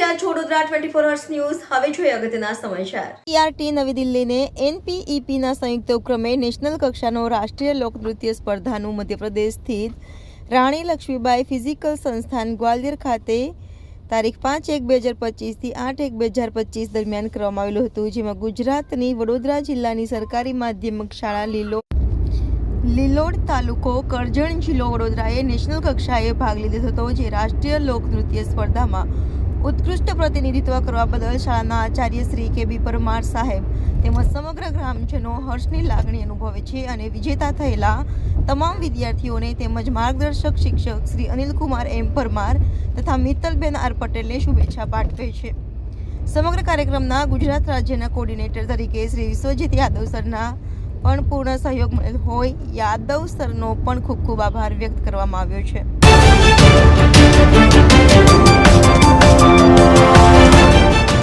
રહ્યા છો Vadodara 24 hours news. હવે જોઈએ અગત્યના સમાચાર. સીઆરટી નવી દિલ્હીને એનપીઈપીના સંયુક્ત ઉપક્રમે નેશનલ કક્ષાનો રાષ્ટ્રીય લોકનૃત્ય સ્પર્ધાનું મધ્યપ્રદેશ સ્થિત રાણી લક્ષ્મીબાઈ ફિઝિકલ સંસ્થાન ગ્વાલિયર ખાતે તારીખ 5/1/2025 થી 8/1/2025 દરમિયાન કરવામાં આવેલું હતું, જેમાં ગુજરાતની વડોદરા જિલ્લાની સરકારી માધ્યમિક શાળા લીલોડ તાલુકો કરજણ જિલ્લો વડોદરાએ નેશનલ કક્ષાએ ભાગ લીધો હતો. જે રાષ્ટ્રીય લોકનૃત્ય સ્પર્ધામાં ઉત્કૃષ્ટ પ્રતિનિધિત્વ કરવા બદલ શાળાના આચાર્ય શ્રી કે.બી. પરમાર સાહેબ તેમજ સમગ્ર ગ્રામજનો હર્ષની લાગણી અનુભવે છે અને વિજેતા થયેલા તમામ વિદ્યાર્થીઓને તેમજ માર્ગદર્શક શિક્ષક શ્રી અનિલકુમાર એમ પરમાર તથા મિત્તલબેન આર પટેલને શુભેચ્છા પાઠવે છે. સમગ્ર કાર્યક્રમના ગુજરાત રાજ્યના કોર્ડિનેટર તરીકે શ્રી વિશ્વજીત યાદવ સરના પણ પૂર્ણ સહયોગ મળેલ હોય યાદવ સરનો પણ ખૂબ ખૂબ આભાર વ્યક્ત કરવામાં આવ્યો છે.